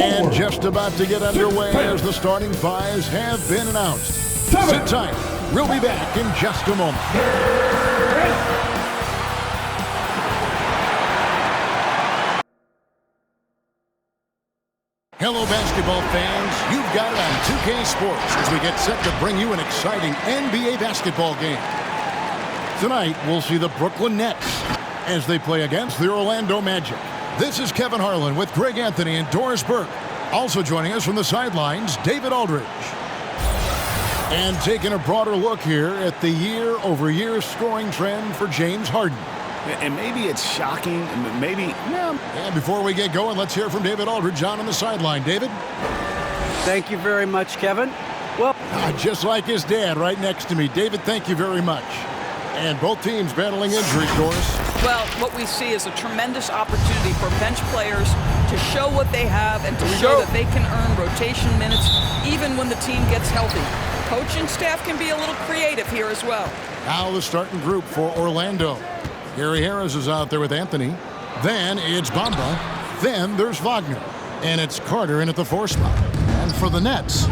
And just about to get underway as the starting fives have been announced. Sit tight. We'll be back in just a moment. Hello, basketball fans. You've got it on 2K Sports as we get set to bring you an exciting NBA basketball game. Tonight, we'll see the Brooklyn Nets as they play against the Orlando Magic. This is Kevin Harlan with Greg Anthony and Doris Burke. Also joining us from the sidelines, David Aldridge. And taking a broader look here at the year-over-year scoring trend for James Harden. And maybe it's shocking, maybe, yeah. And before we get going, let's hear from David Aldridge on the sideline. David? Thank you very much, Kevin. Well, just like his dad right next to me. David, thank you very much. And both teams battling injuries, Doris. Well, what we see is a tremendous opportunity for bench players to show what they have and to show that they can earn rotation minutes even when the team gets healthy. Coaching staff can be a little creative here as well. Now the starting group for Orlando. Gary Harris is out there with Anthony. Then it's Bamba. Then there's Wagner. And it's Carter in at the 4 spot. And for the Nets,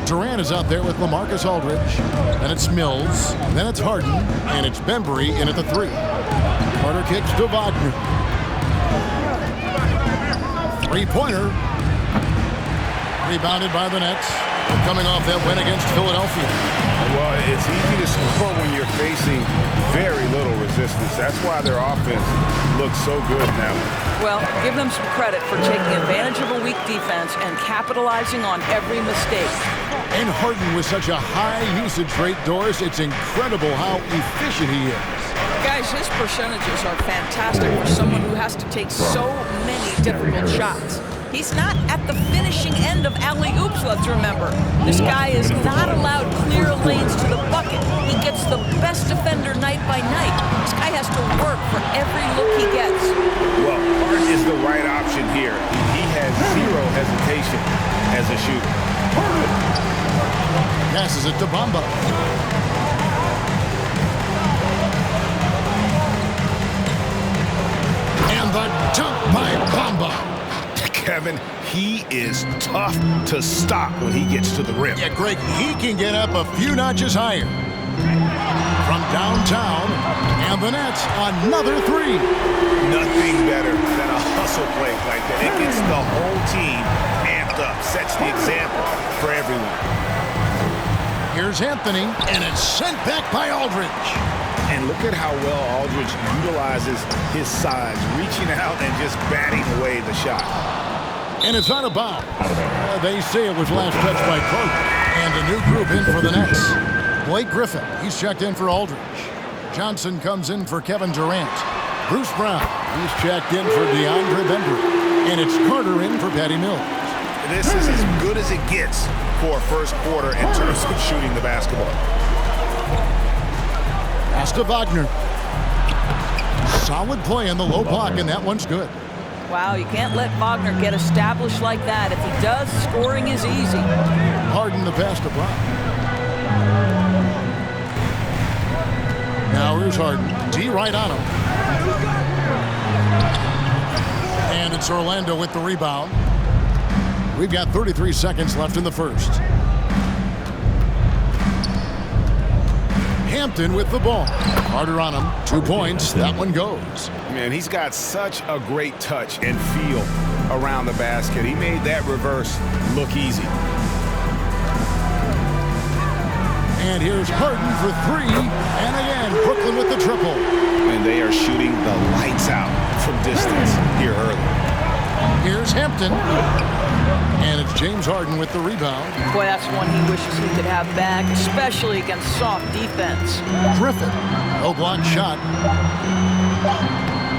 Durant is out there with LaMarcus Aldridge. Then it's Mills. Then it's Harden. And it's Bembry in at the 3. Carter kicks to Wagner. Three-pointer. Rebounded by the Nets. Coming off that win against Philadelphia. Well, it's easy to score when you're facing very little resistance. That's why their offense looks so good now. Well, give them some credit for taking advantage of a weak defense and capitalizing on every mistake. And Harden with such a high usage rate, Doris, it's incredible how efficient he is. Guys, his percentages are fantastic for someone who has to take so many difficult shots. He's not at the finishing end of alley-oops, let's remember. This guy is not allowed clear lanes to the bucket. He gets the best defender night by night. This guy has to work for every look he gets. Well, Harden is the right option here. He has zero hesitation as a shooter. Passes it to Bamba. And the dunk by Bamba. Kevin, he is tough to stop when he gets to the rim. Yeah, Greg, he can get up a few notches higher. From downtown, and the Nets, another 3. Nothing better than a hustle play like that. It gets the whole team amped up, sets the example for everyone. Here's Anthony, and it's sent back by Aldridge. And look at how well Aldridge utilizes his size, reaching out and just batting away the shot. And it's out of bounds. They say it was last touched by Carter. And a new group in for the Nets. Blake Griffin, he's checked in for Aldridge. Johnson comes in for Kevin Durant. Bruce Brown, he's checked in for DeAndre Bembry. And it's Carter in for Patty Mills. This is as good as it gets for a first quarter in terms of shooting the basketball. Pass to Wagner. Solid play in the low block, and that one's good. Wow, you can't let Wagner get established like that. If he does, scoring is easy. Harden the pass to Brown. Now here's Harden. D right on him. And it's Orlando with the rebound. We've got 33 seconds left in the first. Hampton with the ball. Carter on him. 2 points. That one goes. Man, he's got such a great touch and feel around the basket. He made that reverse look easy. And here's Harden for 3. And again, Brooklyn with the triple. And they are shooting the lights out from distance here early. Here's Hampton. And it's James Harden with the rebound. Boy, that's one he wishes he could have back, especially against soft defense. Griffin. No block shot.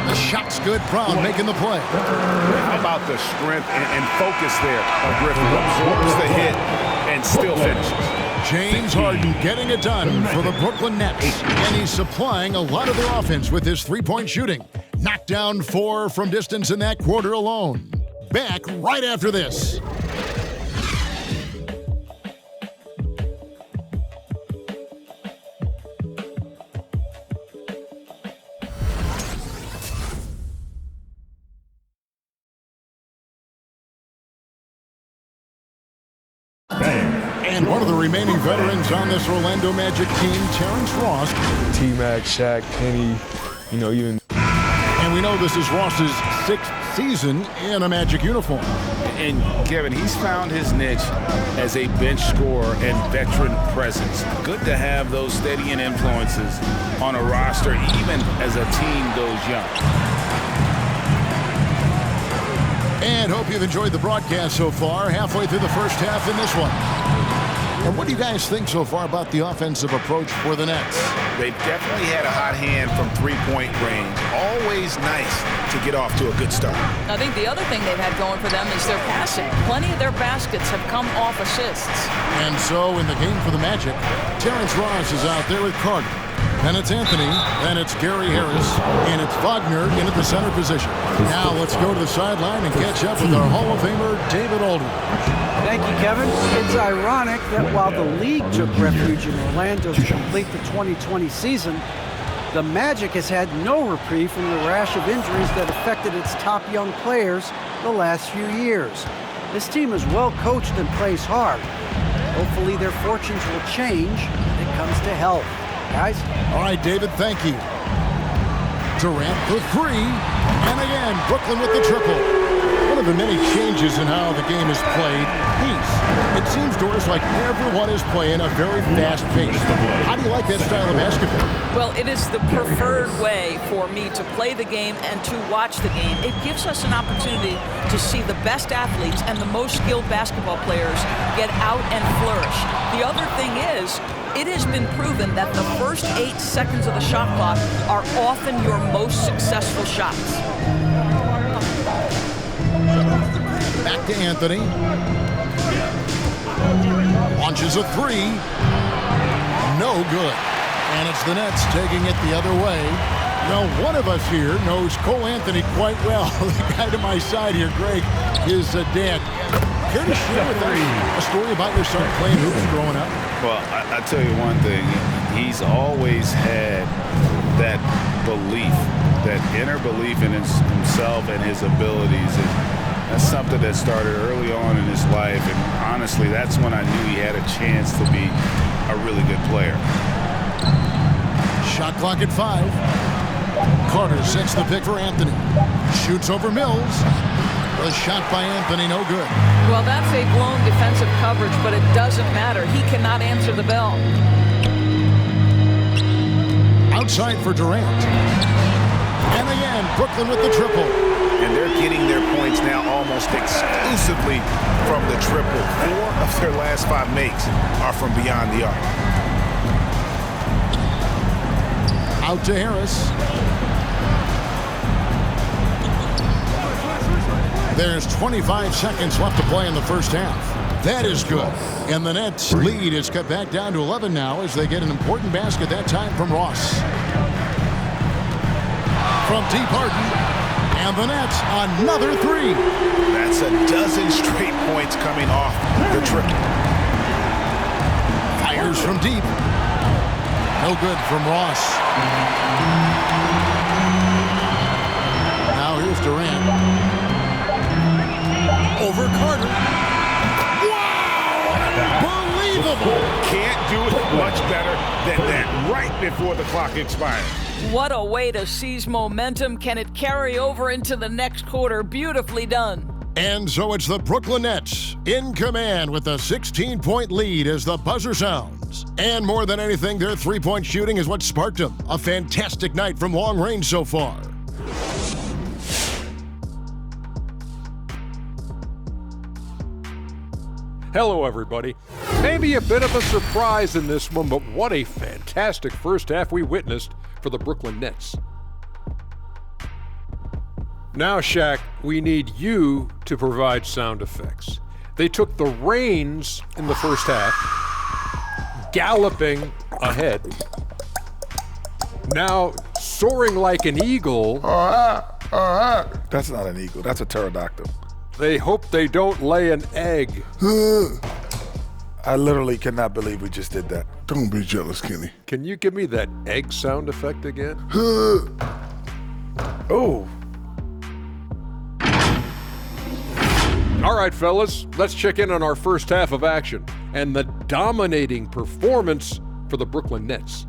The shot's good. Brown making the play. How about the strength and focus there of Griffin? Absorbs the hit and still finishes. James Harden getting it done for the Brooklyn Nets. And he's supplying a lot of their offense with his three-point shooting. Knocked down 4 from distance in that quarter alone. Back right after this. And one of the remaining veterans on this Orlando Magic team, Terrence Ross. T-Mac, Shaq, Penny, even... And we know this is Ross's 6th season in a Magic uniform. And Kevin, he's found his niche as a bench scorer and veteran presence. Good to have those steadying influences on a roster, even as a team goes young. And hope you've enjoyed the broadcast so far, halfway through the first half in this one. And what do you guys think so far about the offensive approach for the Nets? They've definitely had a hot hand from three-point range. Always nice to get off to a good start. I think the other thing they've had going for them is their passing. Plenty of their baskets have come off assists. And so in the game for the Magic, Terrence Ross is out there with Carter. Then it's Anthony, then it's Gary Harris, and it's Wagner in at the center position. Now let's go to the sideline and catch up with our Hall of Famer, David Aldridge. Thank you, Kevin. It's ironic that while the league took refuge in Orlando to complete the 2020 season, the Magic has had no reprieve from the rash of injuries that affected its top young players the last few years. This team is well coached and plays hard. Hopefully their fortunes will change when it comes to health. Guys? All right, David, thank you. Durant for 3, and again, Brooklyn with the triple. One of the many changes in how the game is played, pace. It seems, Doris, like everyone is playing a very fast pace. How do you like that style of basketball? Well, it is the preferred way for me to play the game and to watch the game. It gives us an opportunity to see the best athletes and the most skilled basketball players get out and flourish. The other thing is, it has been proven that the first 8 seconds of the shot clock are often your most successful shots. Back to Anthony. Launches a 3. No good. And it's the Nets taking it the other way. Now, one of us here knows Cole Anthony quite well. The guy to my side here, Greg, is dad. Care to share with us a story about your son playing hoops growing up? Well, I tell you one thing. He's always had that belief, that inner belief in himself and his abilities. And that's something that started early on in his life. And honestly, that's when I knew he had a chance to be a really good player. Shot clock at 5. Carter sets the pick for Anthony. Shoots over Mills. The shot by Anthony, no good. Well, that's a blown defensive coverage, but it doesn't matter. He cannot answer the bell. Outside for Durant. And again, Brooklyn with the triple. And they're getting their points now almost exclusively from the triple. 4 of their last 5 makes are from beyond the arc. Out to Harris. There's 25 seconds left to play in the first half. That is good. And the Nets lead is cut back down to 11 now as they get an important basket that time from Ross. From deep Harden. And the Nets, another 3. That's a dozen straight points coming off the triple. Fires from deep. No good from Ross. Now here's Durant. Over Carter. Wow! Unbelievable! Can't do it much better than that right before the clock expires. What a way to seize momentum. Can it carry over into the next quarter? Beautifully done. And so it's the Brooklyn Nets in command with a 16-point lead as the buzzer sounds. And more than anything, their three-point shooting is what sparked them. A fantastic night from long range so far. Hello, everybody. Maybe a bit of a surprise in this one, but what a fantastic first half we witnessed for the Brooklyn Nets. Now, Shaq, we need you to provide sound effects. They took the reins in the first half, galloping ahead. Now, soaring like an eagle. That's not an eagle. That's a pterodactyl. They hope they don't lay an egg. I literally cannot believe we just did that. Don't be jealous, Kenny. Can you give me that egg sound effect again? Oh. All right, fellas, let's check in on our first half of action. and the dominating performance for the Brooklyn Nets.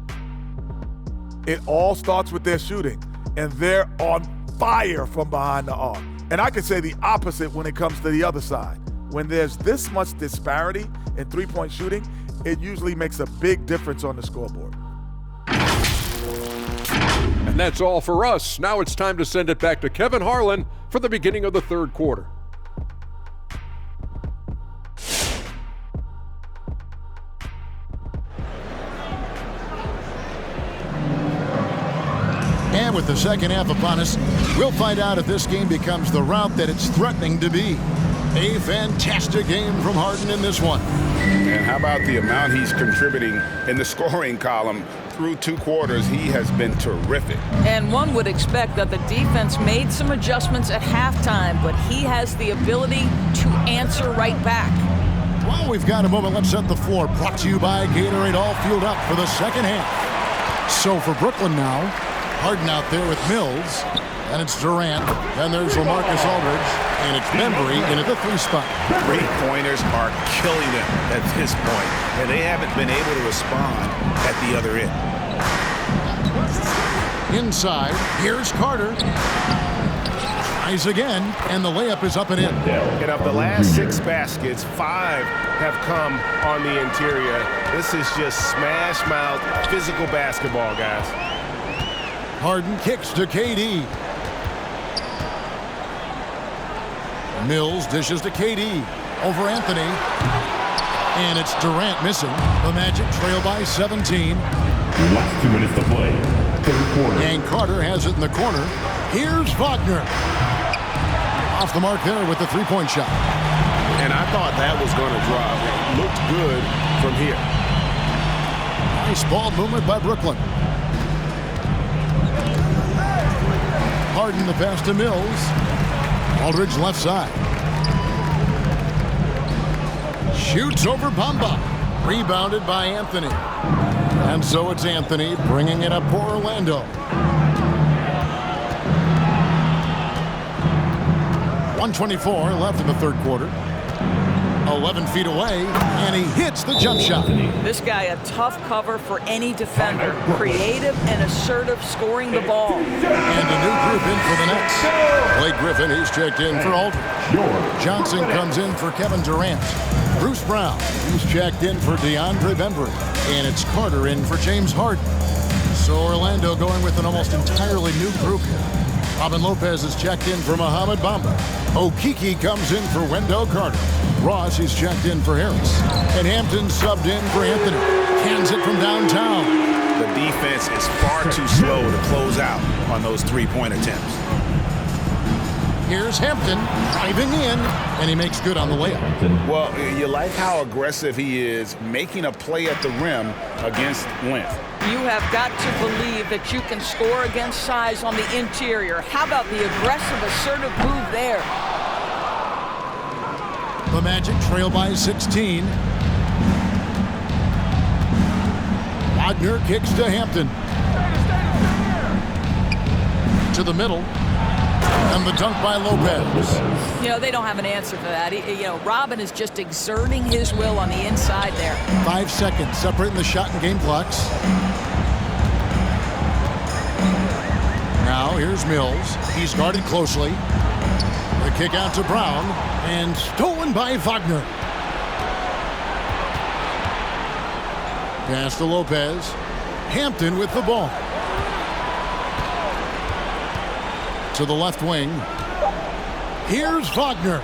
It all starts with their shooting, and they're on fire from behind the arc. And I could say the opposite when it comes to the other side. When there's this much disparity in three-point shooting, it usually makes a big difference on the scoreboard. And that's all for us. Now it's time to send it back to Kevin Harlan for the beginning of the third quarter. And with the second half upon us, we'll find out if this game becomes the rout that it's threatening to be. A fantastic game from Harden in this one. And how about the amount he's contributing in the scoring column? Through 2 quarters, he has been terrific. And one would expect that the defense made some adjustments at halftime, but he has the ability to answer right back. Well, we've got a moment. Let's set the floor. Brought to you by Gatorade, all fueled up for the second half. So for Brooklyn now, Harden out there with Mills, and it's Durant, and there's LaMarcus Aldridge, and it's Bembry in at the 3 spot. Three-pointers are killing them at this point, and they haven't been able to respond at the other end. Inside, here's Carter. Tries again, and the layup is up and in. And of the last 6 baskets, 5 have come on the interior. This is just smash-mouth physical basketball, guys. Harden kicks to KD. Mills dishes to KD over Anthony. And it's Durant missing. The Magic trail by 17. Last 2 minutes to play. Third quarter. And Carter has it in the corner. Here's Wagner. Off the mark there with the 3-point shot. And I thought that was going to drop. It looked good from here. Nice ball movement by Brooklyn. Harden the pass to Mills. Aldridge left side. Shoots over Bamba. Rebounded by Anthony. And so it's Anthony bringing it up for Orlando. 1:24 left in the third quarter. 11 feet away, and he hits the jump shot. This guy a tough cover for any defender. Creative and assertive scoring the ball. And a new group in for the Nets. Blake Griffin, he's checked in for Aldridge. Johnson comes in for Kevin Durant. Bruce Brown, he's checked in for DeAndre Bembry. And it's Carter in for James Harden. So Orlando going with an almost entirely new group here. Robin Lopez is checked in for Mohamed Bamba. Okeke comes in for Wendell Carter. Ross is checked in for Harris. And Hampton subbed in for Anthony. Cans it from downtown. The defense is far too slow to close out on those 3-point attempts. Here's Hampton driving in, and he makes good on the layup. Well, you like how aggressive he is making a play at the rim against length. You have got to believe that you can score against size on the interior. How about the aggressive, assertive move there? The Magic trail by 16. Wagner kicks to Hampton. To the middle. And the dunk by Lopez. You know, they don't have an answer for that. Robin is just exerting his will on the inside there. 5 seconds separating the shot and game clocks. Now here's Mills. He's guarded closely. The kick out to Brown. And stolen by Wagner. Pass to Lopez. Hampton with the ball. To the left wing. Here's Wagner.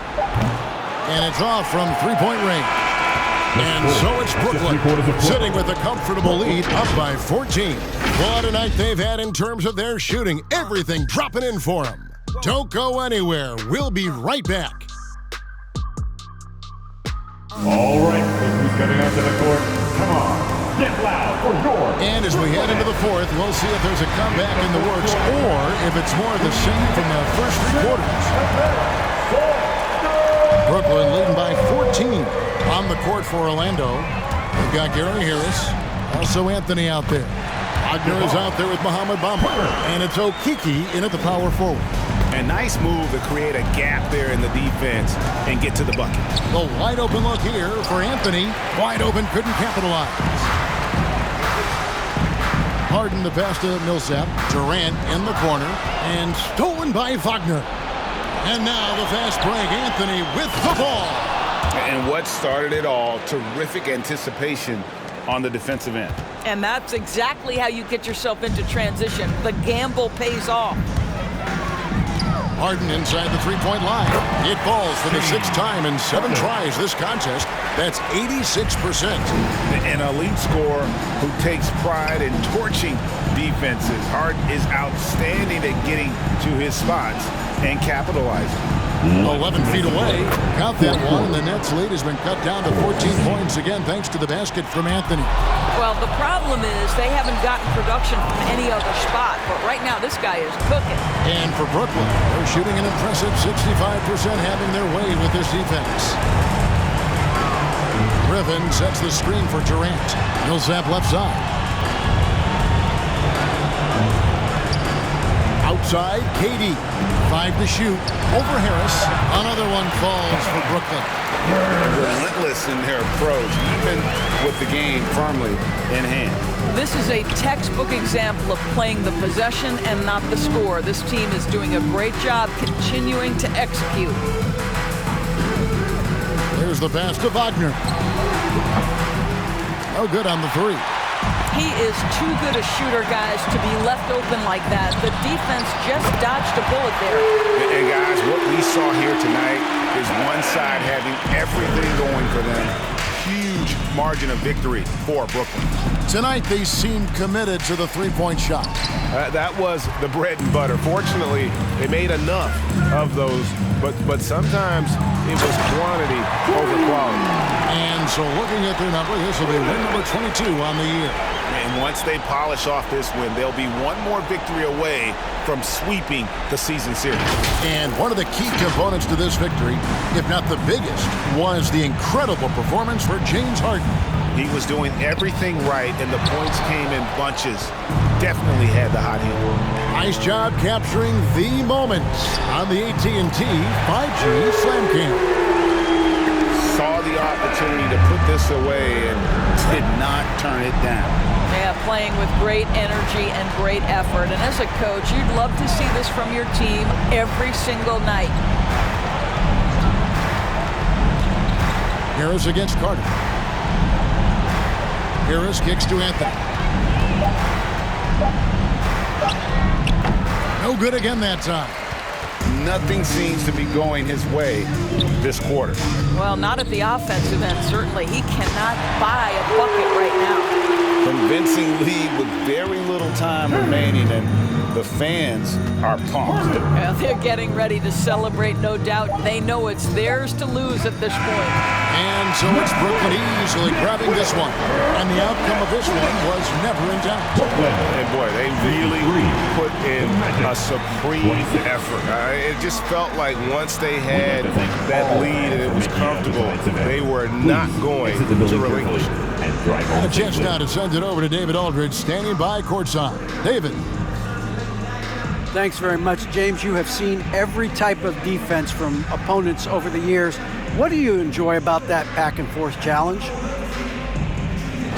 And it's off from 3-point range. And so it's Brooklyn sitting with a comfortable lead up by 14. What a night they've had in terms of their shooting. Everything dropping in for them. Don't go anywhere. We'll be right back. All right, who's coming out to the court? Come on, get loud for yours. And as we head into the fourth, we'll see if there's a comeback in the works or if it's more of the same from the first 3 quarters. Brooklyn leading by 14 on the court for Orlando. We've got Gary Harris, also Anthony out there. Wagner is out there with Mohamed Bamba, and it's Okeke in at the power forward. And nice move to create a gap there in the defense and get to the bucket. The wide open look here for Anthony. Wide open, couldn't capitalize. Harden the pass to Millsap. Durant in the corner. And stolen by Wagner. And now the fast break. Anthony with the ball. And what started it all, terrific anticipation on the defensive end. And that's exactly how you get yourself into transition. The gamble pays off. Harden inside the three-point line. It falls for the 6th time in 7 tries this contest. That's 86%. An elite scorer who takes pride in torching defenses. Harden is outstanding at getting to his spots and capitalizing. 11 feet away. Count that one, and the Nets' lead has been cut down to 14 points again thanks to the basket from Anthony. Well, the problem is they haven't gotten production from any other spot, but right now this guy is cooking. And for Brooklyn, they're shooting an impressive 65%, having their way with this defense. Griffin sets the screen for Durant. Millsap left side. Outside, KD. 5 to shoot. Over Harris. Another one falls for Brooklyn. Relentless in their approach, even with the game firmly in hand. This is a textbook example of playing the possession and not the score. This team is doing a great job continuing to execute. There's the pass to Wagner. No good on the 3. He is too good a shooter, guys, to be left open like that. The defense just dodged a bullet there. And guys, what we saw here tonight is one side having everything going for them. Huge margin of victory for Brooklyn. Tonight, they seemed committed to the three-point shot. That was the bread and butter. Fortunately, they made enough of those, but sometimes it was quantity over quality. And so looking at their number, this will be win number 22 on the year. And once they polish off this win, they'll be one more victory away from sweeping the season series. And one of the key components to this victory, if not the biggest, was the incredible performance for James Harden. He was doing everything right, and the points came in bunches. Definitely had the hot hand. Nice job capturing the moments on the AT&T 5G Slam Cam. Saw the opportunity to put this away and did not turn it down. Yeah, playing with great energy and great effort. And as a coach, you'd love to see this from your team every single night. Harris against Carter. Harris kicks to Anthony. No good again that time. Nothing seems to be going his way this quarter. Well, not at the offensive end, certainly. He cannot buy a bucket right now. Convincing lead with very little time remaining, and the fans are pumped. Well, they're getting ready to celebrate, no doubt. They know it's theirs to lose at this point. And so it's Brooklyn easily grabbing this one. And the outcome of this one was never in doubt. And boy, they really put in a supreme effort. It just felt like once they had that lead and it was comfortable, they were not going to relinquish it. A chance now to send it over to David Aldridge, standing by courtside. David. Thanks very much, James. You have seen every type of defense from opponents over the years. What do you enjoy about that back-and-forth challenge?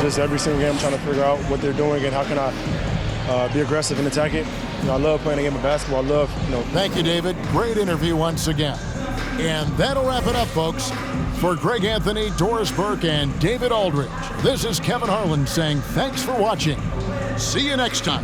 Just every single game I'm trying to figure out what they're doing and how can I be aggressive and attack it. You know, I love playing a game of basketball. I love, Thank you, David. Great interview once again. And that'll wrap it up, folks. For Greg Anthony, Doris Burke, and David Aldridge, this is Kevin Harlan saying thanks for watching. See you next time.